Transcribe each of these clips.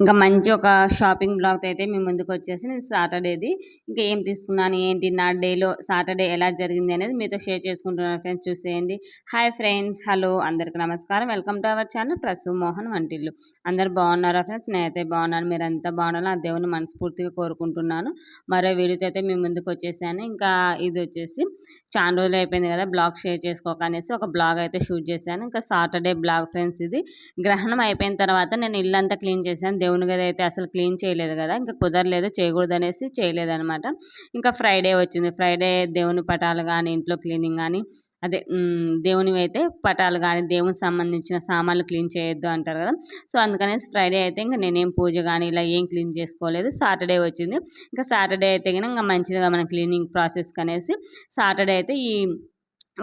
ఇంకా మంచి ఒక షాపింగ్ బ్లాగ్‌తో అయితే మీ ముందుకొచ్చేసి నేను సాటర్‌డేది ఇంకా ఏం తీసుకున్నాను, ఏంటి నా డేలో సాటర్‌డే ఎలా జరిగింది అనేది మీతో షేర్ చేసుకుంటున్నాను ఫ్రెండ్స్ చూసేయండి. హాయ్ ఫ్రెండ్స్, హలో అందరికి నమస్కారం. వెల్కమ్ టు అవర్ ఛానల్ ప్రసు మోహన్ వంటిల్లు. అందరూ బాగున్నారా ఫ్రెండ్స్? నేనైతే బాగున్నాను. మీరంతా బాగుండాలని ఆ దేవుని మనస్ఫూర్తిగా కోరుకుంటున్నాను. మరో వీడియోతో అయితే మీ ముందుకొచ్చేసాను. ఇంకా ఇది వచ్చేసి చాలా రోజులు అయిపోయింది కదా బ్లాగ్ షేర్ చేసుకోక అనేసి ఒక బ్లాగ్ అయితే షూట్ చేశాను. ఇంకా సాటర్‌డే బ్లాగ్ ఫ్రెండ్స్ ఇది. గ్రహణం అయిపోయిన తర్వాత నేను ఇల్లంతా క్లీన్ చేశాను. దేవుని గది అయితే అసలు క్లీన్ చేయలేదు కదా, ఇంకా కుదరలేదు, చేయకూడదనేసి చేయలేదనమాట. ఇంకా ఫ్రైడే వచ్చింది. ఫ్రైడే దేవుని పటాలు కానీ ఇంట్లో క్లీనింగ్ కానీ అదే దేవునివి అయితే పటాలు కానీ దేవునికి సంబంధించిన సామాన్లు క్లీన్ చేయొద్దు అంటారు కదా. సో అందుకనేసి ఫ్రైడే అయితే ఇంకా నేనేం పూజ కానీ ఇలా ఏం క్లీన్ చేసుకోలేదు. సాటర్డే వచ్చింది. ఇంకా సాటర్డే అయితే ఇంకా మంచిదిగా మన క్లీనింగ్ ప్రాసెస్కి అనేసి సాటర్డే అయితే ఈ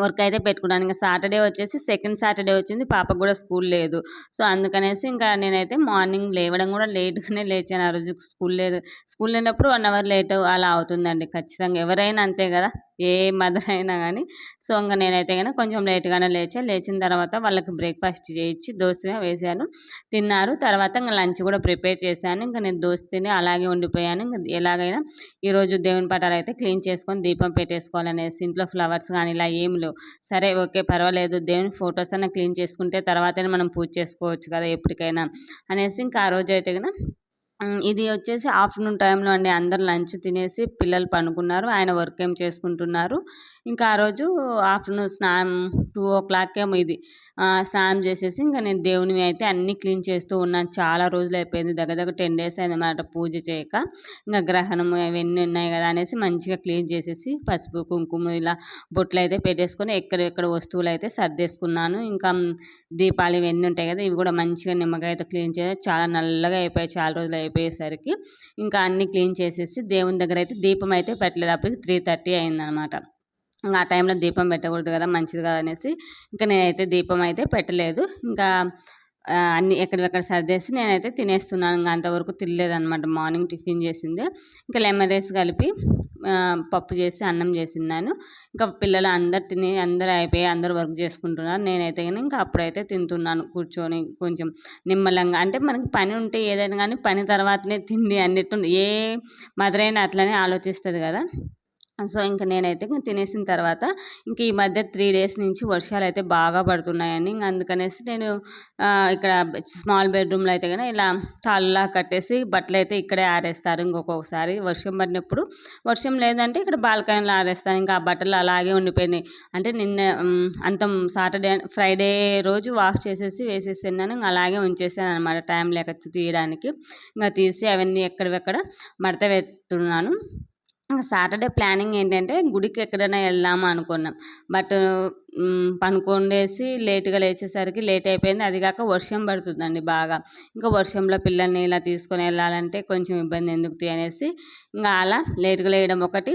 వర్క్ అయితే పెట్టుకున్నాను. ఇంకా సాటర్డే వచ్చేసి సెకండ్ సాటర్డే వచ్చింది. పాపకు కూడా స్కూల్ లేదు. సో అందుకనేసి ఇంకా నేనైతే మార్నింగ్ లేవడం కూడా లేట్గానే లేచాను. ఆ రోజు స్కూల్ లేదు. స్కూల్ లేనప్పుడు 1 అవర్ లేట్ అలా అవుతుందండి ఖచ్చితంగా. ఎవరైనా అంతే కదా, ఏ మదర్ అయినా కానీ. సో ఇంకా నేనైతే కానీ కొంచెం లేట్గానే లేచిన తర్వాత వాళ్ళకి బ్రేక్ఫాస్ట్ చేయించి దోశ వేసాను, తిన్నారు. తర్వాత ఇంకా లంచ్ కూడా ప్రిపేర్ చేశాను. ఇంకా నేను దోశ తిని అలాగే ఉండిపోయాను. ఇంకా ఎలాగైనా ఈరోజు దేవుని పటాలు అయితే క్లీన్ చేసుకొని దీపం పెట్టేసుకోవాలనేసి ఇంట్లో ఫ్లవర్స్ కానీ ఇలా ఏం లేవు. సరే ఓకే పర్వాలేదు, దేవుని ఫొటోస్ అన్న క్లీన్ చేసుకుంటే తర్వాతనే మనం పూజ చేసుకోవచ్చు కదా ఎప్పటికైనా అనేసి ఇంకా ఆ రోజు అయితే కనుక ఇది వచ్చేసి ఆఫ్టర్నూన్ టైంలో అండి. అందరు లంచ్ తినేసి పిల్లలు పనుకున్నారు. ఆయన వర్క్ ఏం చేసుకుంటున్నారు. ఇంకా ఆ రోజు ఆఫ్టర్నూన్ స్నానం 2:00 ఏమో ఇది స్నానం చేసేసి ఇంకా నేను దేవునివి అయితే అన్నీ క్లీన్ చేస్తూ ఉన్నాను. చాలా రోజులు అయిపోయింది, దగ్గర 10 డేస్ అయిందన్నమాట పూజ చేయక. ఇంకా గ్రహణం అవన్నీ ఉన్నాయి కదా అనేసి మంచిగా క్లీన్ చేసేసి పసుపు కుంకుమ ఇలా బొట్లు అయితే పెట్టేసుకొని ఎక్కడెక్కడ వస్తువులు అయితే సర్దేసుకున్నాను. ఇంకా దీపాలు ఇవన్నీ ఉంటాయి కదా, ఇవి కూడా మంచిగా నిమ్మకాయతో క్లీన్ చేసి చాలా నల్లగా అయిపోయాయి చాలా రోజులు అయిపోయేసరికి. ఇంకా అన్నీ క్లీన్ చేసేసి దేవుని దగ్గర అయితే దీపం అయితే పెట్టలేదు. అప్పటికి 3:30 అయిందనమాట. ఇంకా ఆ టైంలో దీపం పెట్టకూడదు కదా, మంచిది కదా అనేసి ఇంకా నేనైతే దీపం అయితే పెట్టలేదు. ఇంకా అన్నీ ఎక్కడివక్కడ సర్దేసి నేనైతే తినేస్తున్నాను. ఇంకా అంతవరకు తినలేదనమాట. మార్నింగ్ టిఫిన్ చేసింది. ఇంకా లెమన్ రైస్ కలిపి పప్పు చేసి అన్నం చేసిన్నాను. ఇంకా పిల్లలు అందరు తిని అందరూ అయిపోయి అందరూ వర్క్ చేసుకుంటున్నారు. నేనైతే కానీ ఇంకా అప్పుడైతే తింటున్నాను కూర్చొని కొంచెం నిమ్మలంగా. అంటే మనకి పని ఉంటే ఏదైనా కానీ పని తర్వాతనే తిండి అన్నట్టు ఏ మదర్ అయినా అట్లనే ఆలోచిస్తుంది కదా. సో ఇంక నేనైతే ఇంక తినేసిన తర్వాత ఇంక ఈ మధ్య 3 డేస్ నుంచి వర్షాలు అయితే బాగా పడుతున్నాయండి. ఇంక అందుకనేసి నేను ఇక్కడ స్మాల్ బెడ్రూమ్లో అయితే కనుక ఇలా తాళ్ళలా కట్టేసి బట్టలు అయితే ఇక్కడే ఆరేస్తారు. ఇంకొకసారి వర్షం పడినప్పుడు, వర్షం లేదంటే ఇక్కడ బాల్కనీలో ఆరేస్తాను. ఇంకా ఆ బట్టలు అలాగే ఉండిపోయినాయి. అంటే నిన్న అంత ఫ్రైడే రోజు వాష్ చేసేసి వేసేసాను. ఇంకా అలాగే ఉంచేసాను అనమాట, టైం లేక తీయడానికి. ఇంకా తీసి అవన్నీ ఎక్కడివెక్కడ మడత వేస్తున్నాను. ఇంక సాటర్డే ప్లానింగ్ ఏంటంటే గుడికి ఎక్కడైనా వెళ్దాము అనుకున్నాం. బట్ పనుకొండేసి లేట్గా లేచేసరికి లేట్ అయిపోయింది. అది కాక వర్షం పడుతుందండి బాగా. ఇంకా వర్షంలో పిల్లల్ని ఇలా తీసుకొని వెళ్ళాలంటే కొంచెం ఇబ్బంది ఎందుకు అనేసి ఇంకా అలా లేట్గా లేయడం ఒకటి,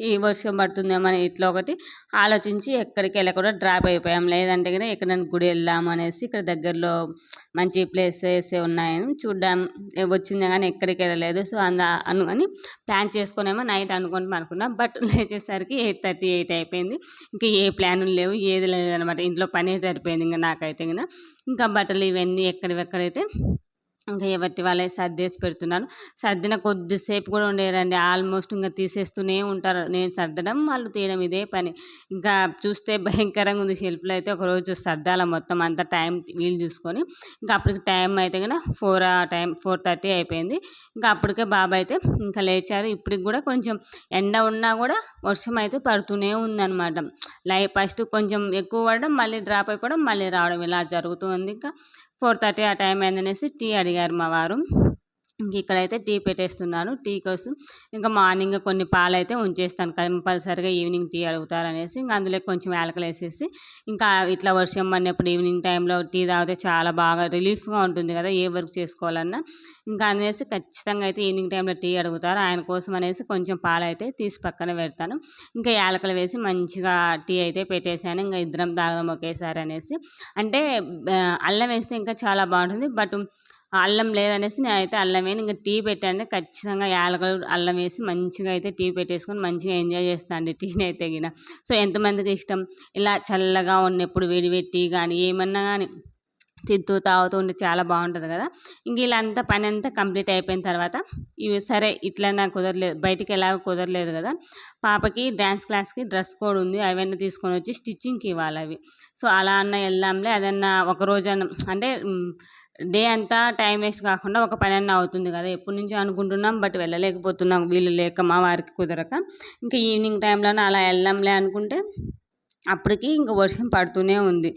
ఈ వర్షం పడుతుందేమో అని ఇట్లా ఒకటి ఆలోచించి ఎక్కడికి వెళ్ళకుండా డ్రాప్ అయిపోయాం. లేదంటే కనుక ఎక్కడైనా గుడి వెళ్దాము అనేసి ఇక్కడ దగ్గరలో మంచి ప్లేసెస్ ఉన్నాయని చూడ్డాం వచ్చింది కానీ ఎక్కడికి వెళ్ళలేదు. సో అనుకొని ప్లాన్ చేసుకునేమో నైట్ అనుకొని పనుకున్నాం. బట్ లేచేసరికి 8:38 అయిపోయింది. ఇంకా ఏ ప్లాన్లు లేవు, ఏది లేదనమాట. ఇంట్లో పనే సరిపోయింది ఇంకా నాకైతే ఇంకా బట్టలు ఇవన్నీ ఎక్కడివెక్కడైతే ఇంకా ఎవరి వాళ్ళే సర్దేసి పెడుతున్నాను. సర్దిన కొద్దిసేపు కూడా ఉండేరండి. ఆల్మోస్ట్ ఇంకా తీసేస్తూనే ఉంటారు. నేను సర్దడం వాళ్ళు తీయడం ఇదే పని. ఇంకా చూస్తే భయంకరంగా ఉంది. షెల్ఫ్లో అయితే ఒకరోజు సర్దాల మొత్తం అంతా టైం వీలు చూసుకొని. ఇంకా అప్పటికి టైం అయితే కనుక 4:30 అయిపోయింది. ఇంకా అప్పటికే బాబా అయితే ఇంకా లేచారు. ఇప్పటికి కూడా కొంచెం ఎండ ఉన్నా కూడా వర్షం అయితే పడుతూనే ఉందన్నమాట. ఫస్ట్ కొంచెం ఎక్కువ పడడం, మళ్ళీ డ్రాప్ అయిపోవడం, మళ్ళీ రావడం ఇలా జరుగుతుంది. ఇంకా 4:30 ఆ టైం అయిందనేసి టీ అడిగారు మా వారు. ఇంక ఇక్కడైతే టీ పెట్టేస్తున్నాను టీ కోసం. ఇంకా మార్నింగ్ కొన్ని పాలు అయితే ఉంచేస్తాను, కంపల్సరిగా ఈవినింగ్ టీ అడుగుతారనేసి. ఇంకా అందులో కొంచెం యాలకులు వేసేసి ఇంకా ఇట్లా వర్షం పడినప్పుడు ఈవినింగ్ టైంలో టీ తాగితే చాలా బాగా రిలీఫ్గా ఉంటుంది కదా ఏ వర్క్ చేసుకోవాలన్నా. ఇంకా అనేసి ఖచ్చితంగా అయితే ఈవినింగ్ టైంలో టీ అడుగుతారు. ఆయన కోసం అనేసి కొంచెం పాలు అయితే తీసి పక్కన పెడతాను. ఇంకా యాలకులు వేసి మంచిగా టీ అయితే పెట్టేశాను. ఇంకా ఇద్దరం తాగడం ఒకేసారి అనేసి. అంటే అల్లం వేస్తే ఇంకా చాలా బాగుంటుంది. బట్ అల్లం లేదనేసి నేనైతే అల్లం వేయను. ఇంకా టీ పెట్టాను ఖచ్చితంగా యాలకులు అల్లం వేసి మంచిగా అయితే టీ పెట్టేసుకొని మంచిగా ఎంజాయ్ చేస్తాను అండి టీని అయితే గిన. సో ఎంతమందికి ఇష్టం ఇలా చల్లగా ఉన్నప్పుడు వేడి వేడి టీ కానీ ఏమన్నా కానీ తింటూ తాగుతూ ఉంటే చాలా బాగుంటుంది కదా. ఇంక ఇలా అంతా పని అంతా కంప్లీట్ అయిపోయిన తర్వాత ఇవి సరే ఇట్లన్నా కుదరలేదు, బయటికి ఎలాగో కుదరలేదు కదా. పాపకి డ్యాన్స్ క్లాస్కి డ్రెస్ కోడ్ ఉంది, అవన్నీ తీసుకొని వచ్చి స్టిచ్చింగ్కి ఇవ్వాలి అవి. సో అలా అన్న వెళ్దాంలే, అదన్నా ఒక రోజన్న అంటే డే అంతా టైం వేస్ట్ కాకుండా ఒక పని అన్న అవుతుంది కదా. ఎప్పటి నుంచో అనుకుంటున్నాం బట్ వెళ్ళలేకపోతున్నాం, వీళ్ళు లేక మా వారికి కుదరక. ఇంకా ఈవినింగ్ టైంలోనే అలా వెళ్దాంలే అనుకుంటే అప్పటికి ఇంక వర్షం పడుతూనే ఉంది.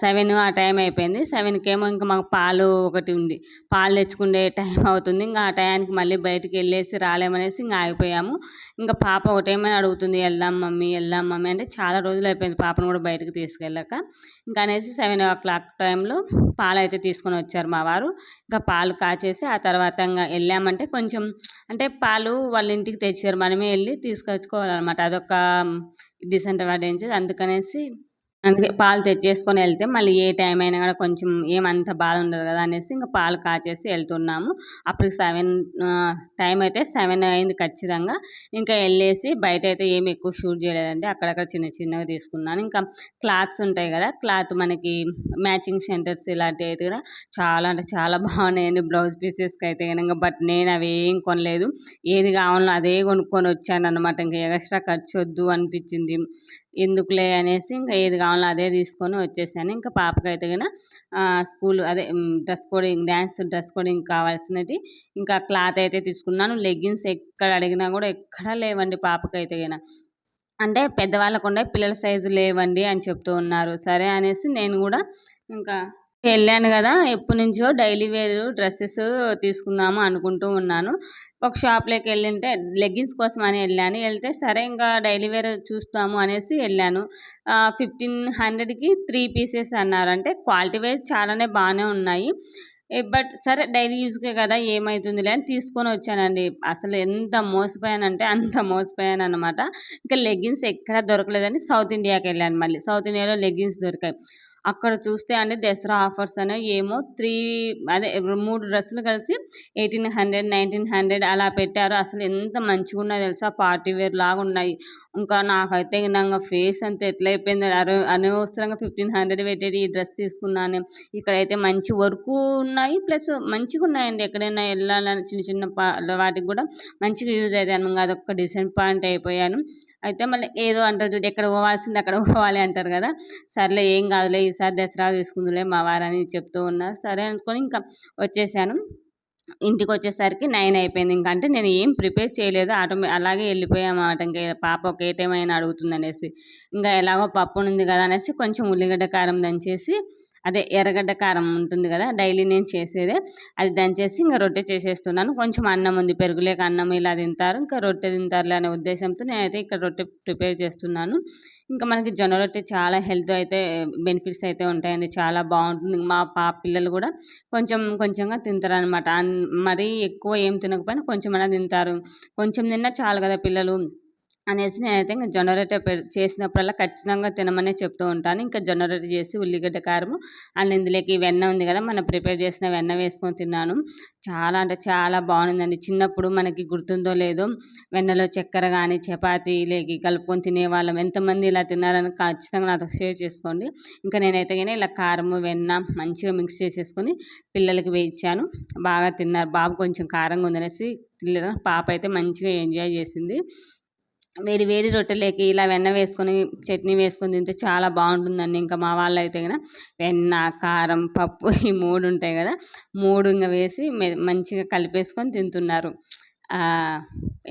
7 ఆ టైం అయిపోయింది. 7కి ఏమో ఇంకా మాకు పాలు ఒకటి ఉంది, పాలు తెచ్చుకునే టైం అవుతుంది. ఇంకా ఆ టయానికి మళ్ళీ బయటికి వెళ్ళేసి రాలేమనేసి ఇంకా ఆగిపోయాము. ఇంకా పాప ఒకటేమని అడుగుతుంది, వెళ్దాం మమ్మీ వెళ్దాం మమ్మీ అంటే. చాలా రోజులు అయిపోయింది పాపను కూడా బయటకు తీసుకెళ్ళాక. ఇంకా అనేసి 7 o'clock టైంలో పాలు అయితే తీసుకొని వచ్చారు మా వారు. ఇంకా పాలు కాచేసి ఆ తర్వాత ఇంకా వెళ్ళామంటే కొంచెం అంటే పాలు వాళ్ళ ఇంటికి తెచ్చారు, మనమే వెళ్ళి తీసుకొచ్చుకోవాలన్నమాట. అదొక డిసడ్వాంటేజ్. అందుకనేసి అందుకే పాలు తెచ్చేసుకొని వెళ్తే మళ్ళీ ఏ టైం అయినా కూడా కొంచెం ఏమంత బాధ ఉండదు కదా అనేసి ఇంకా పాలు కాచేసి వెళ్తున్నాము. అప్పుడు 7 టైం అయితే 7 అయింది ఖచ్చితంగా. ఇంకా వెళ్ళేసి బయట అయితే ఏమి ఎక్కువ షూట్ చేయలేదండి, అక్కడక్కడ చిన్న చిన్నగా తీసుకున్నాను. ఇంకా క్లాత్స్ ఉంటాయి కదా, క్లాత్ మనకి మ్యాచింగ్ సెంటర్స్ ఇలాంటివి అయితే కూడా చాలా అంటే చాలా బాగున్నాయండి బ్లౌజ్ పీసెస్కి అయితే కనుక. బట్ నేను అవి ఏం కొనలేదు, ఏది కావాలో అదే కొనుక్కొని వచ్చాను అనమాట. ఇంకా ఎక్స్ట్రా ఖర్చు వద్దు అనిపించింది, ఎందుకులే అనేసి ఇంకా ఏది కావాలో అదే తీసుకొని వచ్చేసాను. ఇంకా పాపకైతే కనుక స్కూల్ అదే dress coding, dance dress coding కావాల్సినవి ఇంకా క్లాత్ అయితే తీసుకున్నాను. లెగ్గిన్స్ ఎక్కడ అడిగినా కూడా ఎక్కడా లేవండి పాపకైతే కనుక. అంటే పెద్దవాళ్ళకు ఉండే పిల్లల సైజు లేవండి అని చెప్తూ ఉన్నారు. సరే అనేసి నేను కూడా ఇంకా వెళ్ళాను కదా, ఎప్పటి నుంచో డైలీ వేర్ డ్రెస్సెస్ తీసుకుందాము అనుకుంటూ ఉన్నాను. ఒక షాప్లోకి వెళ్ళింటే లెగ్గిన్స్ కోసం అని వెళ్ళాను. వెళ్తే సరే ఇంకా డైలీ వేర్ చూస్తాము అనేసి వెళ్ళాను. 1500కి 3 పీసెస్ అన్నారు. అంటే క్వాలిటీ వైజ్ చాలానే బాగానే ఉన్నాయి, బట్ సరే డైలీ యూజ్కే కదా ఏమవుతుందిలే అని తీసుకొని వచ్చానండి. అసలు ఎంత మోసపోయానంటే అంత మోసపోయాను అనమాట. ఇంకా లెగ్గిన్స్ ఎక్కడ దొరకలేదని సౌత్ ఇండియాకి వెళ్ళాను. మళ్ళీ సౌత్ ఇండియాలో లెగ్గిన్స్ దొరికాయి. అక్కడ చూస్తే అండి దసరా ఆఫర్స్ అని ఏమో 3 డ్రెస్సులు కలిసి 1800, 1900 అలా పెట్టారు. అసలు ఎంత మంచిగా ఉన్నాయో తెలుసా, పార్టీ వేర్ లాగా ఉన్నాయి. ఇంకా నాకైతే ఇంకా ఫేస్ అంతా ఎట్లా అయిపోయింది, అనవసరంగా 1500 పెట్టేది ఈ డ్రెస్ తీసుకున్నాను. ఇక్కడైతే మంచి వర్క్ ఉన్నాయి, ప్లస్ మంచిగా ఉన్నాయండి. ఎక్కడైనా వెళ్ళాలని చిన్న చిన్న వాటికి కూడా మంచిగా యూజ్ అవుతాయి. అదొక డిసప్పాయింట్ అయిపోయాను. అయితే మళ్ళీ ఏదో అంటారు చూడు, ఎక్కడ పోవాల్సింది అక్కడ పోవాలి అంటారు కదా. సర్లే ఏం కాదులే ఈసారి దసరా తీసుకుందులే మా వారని చెప్తూ ఉన్నారు. సరే అనుకొని ఇంకా వచ్చేసాను. ఇంటికి వచ్చేసరికి 9 అయిపోయింది. ఇంకా అంటే నేను ఏం ప్రిపేర్ చేయలేదు, అలాగే వెళ్ళిపోయామన్నమాట. ఇంకా పాప ఒకే టైం అయినా అడుగుతుందనేసి ఇంకా ఎలాగో పప్పు ఉంది కదా అనేసి కొంచెం ఉల్లిగడ్డ కారం దంచేసి, అదే ఎర్రగడ్డ కారం ఉంటుంది కదా డైలీ నేను చేసేదే, అది దంచేసి ఇంకా రొట్టె చేసేస్తున్నాను. కొంచెం అన్నం ఉంది, పెరుగులేక అన్నం ఇలా తింటారు, ఇంకా రొట్టె తింటారులే అనే ఉద్దేశంతో నేనైతే ఇక్కడ రొట్టె ప్రిపేర్ చేస్తున్నాను. ఇంకా మనకి జొన్న రొట్టె చాలా హెల్త్ అయితే బెనిఫిట్స్ అయితే ఉంటాయండి, చాలా బాగుంటుంది. మా పిల్లలు కూడా కొంచెం కొంచెంగా తింటారనమాట. మరీ ఎక్కువ ఏం తినకపోయినా కొంచెమైనా తింటారు. కొంచెం తిన్నా చాలు కదా పిల్లలు అనేసి నేనైతే ఇంకా జొన్న రొట్టె చేసినప్పుడల్లా ఖచ్చితంగా తినమనే చెప్తూ ఉంటాను. ఇంకా జొన్న రొట్టె చేసి ఉల్లిగడ్డ కారము అండ్ ఇందులోకి వెన్న ఉంది కదా, మనం ప్రిపేర్ చేసిన వెన్న వేసుకొని తిన్నాను. చాలా అంటే చాలా బాగుందండి. చిన్నప్పుడు మనకి గుర్తుందో లేదో, వెన్నలో చక్కెర కానీ చపాతీలోకి కలుపుకొని తినేవాళ్ళం. ఎంతమంది ఇలా తిన్నారని ఖచ్చితంగా నాతో షేర్ చేసుకోండి. ఇంకా నేనైతే కానీ ఇలా కారము వెన్న మంచిగా మిక్స్ చేసేసుకొని పిల్లలకి వేయించాను. బాగా తిన్నారు. బాబు కొంచెం కారంగా ఉందనేసి తినలేదు, పాప అయితే మంచిగా ఎంజాయ్ చేసింది. వేడి వేడి రొట్టెలోకి ఇలా వెన్న వేసుకొని చట్నీ వేసుకొని తింటే చాలా బాగుంటుందండి. ఇంకా మా వాళ్ళు అయితే కనుక వెన్న, కారం, పప్పు ఈ 3 ఉంటాయి కదా, 3 ఇంకా వేసి మంచిగా కలిపేసుకొని తింటున్నారు.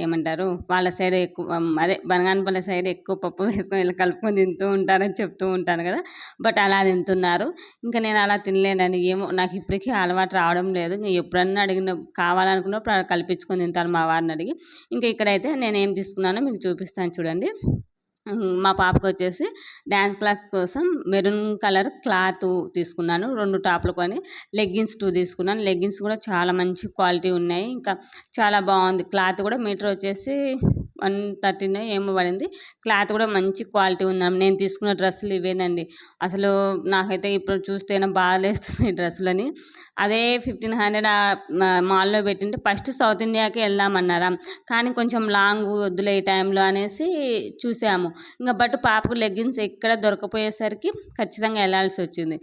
ఏమంటారు వాళ్ళ సైడ్ ఎక్కువ, అదే బనగానపల్లి సైడ్ ఎక్కువ పప్పు వేసుకొని ఇలా కలుపుకొని తింటూ ఉంటారని చెప్తూ ఉంటాను కదా, బట్ అలా తింటున్నారు. ఇంకా నేను అలా తినలేనండి, ఏమో నాకు ఇప్పటికీ అలవాటు రావడం లేదు. ఇంకా ఎప్పుడన్నా కావాలనుకున్నప్పుడు అలా కల్పించుకొని తింటాను మా వారిని అడిగి. ఇంకా ఇక్కడైతే నేను ఏం తీసుకున్నానో మీకు చూపిస్తాను చూడండి. మా పాపకు వచ్చేసి డ్యాన్స్ క్లాస్ కోసం మెరూన్ కలర్ క్లాత్ తీసుకున్నాను. 2 టాప్లు కొని లెగ్గిన్స్ 2 తీసుకున్నాను. లెగ్గిన్స్ కూడా చాలా మంచి క్వాలిటీ ఉన్నాయి. ఇంకా చాలా బాగుంది. క్లాత్ కూడా మీటర్ వచ్చేసి 113 ఏమో పడింది. క్లాత్ కూడా మంచి క్వాలిటీ ఉందన్నమాట. నేను తీసుకున్న డ్రెస్సులు ఇవేనండి. అసలు నాకైతే ఇప్పుడు చూస్తేనే బాధేస్తుంది ఈ డ్రెస్సులని. అదే 1500 మాల్‌లో పెట్టింటే ఫస్ట్ సౌత్ ఇండియాకే వెళ్దామన్నారా, కానీ కొంచెం లాంగ్ వద్దులే ఈ టైంలో అనేసి చూసాము. బట్ పాపకు లెగ్గిన్స్ ఎక్కడ దొరకపోయేసరికి ఖచ్చితంగా వెళ్ళాల్సొచ్చింది.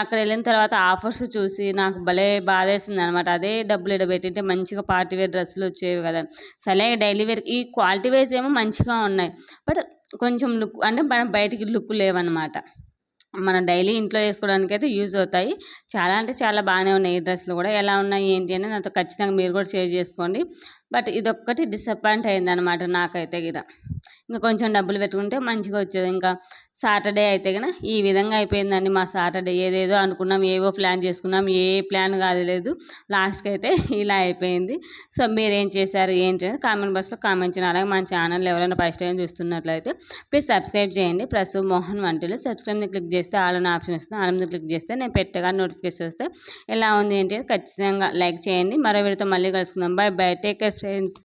అక్కడ వెళ్ళిన తర్వాత ఆఫర్స్ చూసి నాకు భలే బాధేసిందనమాట. అదే డబ్బులు ఈడ పెట్టింటే మంచిగా పార్టీ వేర్ డ్రెస్సులు వచ్చేవి కదా! సరే డైలీ వేర్ ఈ క్వాలిటీ వైజ్ ఏమో మంచిగా ఉన్నాయి. బట్ కొంచెం లుక్ అంటే మనం బయటికి లుక్ లేవనమాట. మనం డైలీ ఇంట్లో వేసుకోవడానికైతే యూజ్ అవుతాయి. చాలా అంటే చాలా బాగానే ఉన్నాయి. ఈ డ్రెస్సులు కూడా ఎలా ఉన్నాయి ఏంటి అనేది నాతో ఖచ్చితంగా మీరు కూడా షేర్ చేసుకోండి. బట్ ఇదొక్కటి డిసప్పాయింట్ అయిందనమాట నాకైతే గిన. కొంచెం డబ్బులు పెట్టుకుంటే మంచిగా వచ్చేది. సాటర్డే అయితే గన ఈ విధంగా అయిపోయిందండి మా సాటర్డే. ఏదేదో అనుకున్నాం, ఏవో ప్లాన్ చేసుకున్నాం, ఏ ప్లాన్ కాదు లేదు. లాస్ట్‌కి అయితే ఇలా అయిపోయింది. సో మీరేం చేశారు ఏంటి అనేది కామెంట్ బాక్స్‌లో కామెంట్ చేయండి. అలాగే మన ఛానల్ ఎవరైనా ఫస్ట్ టైం చూస్తున్నట్లయితే ప్లీజ్ సబ్స్క్రైబ్ చేయండి. ప్రసు మోహన్ వంటలు సబ్స్క్రైబ్‌ని క్లిక్ చేస్తే ఆల్ అనే ఆప్షన్ వస్తుంది. ఆల్ మీద క్లిక్ చేస్తే నేను పెట్టగానే నోటిఫికేషన్ వస్తే ఎలా ఉంది ఏంటి ఖచ్చితంగా లైక్ చేయండి. మరో వీడియోతో మళ్ళీ కలుసుకుందాం. By by. Take care friends.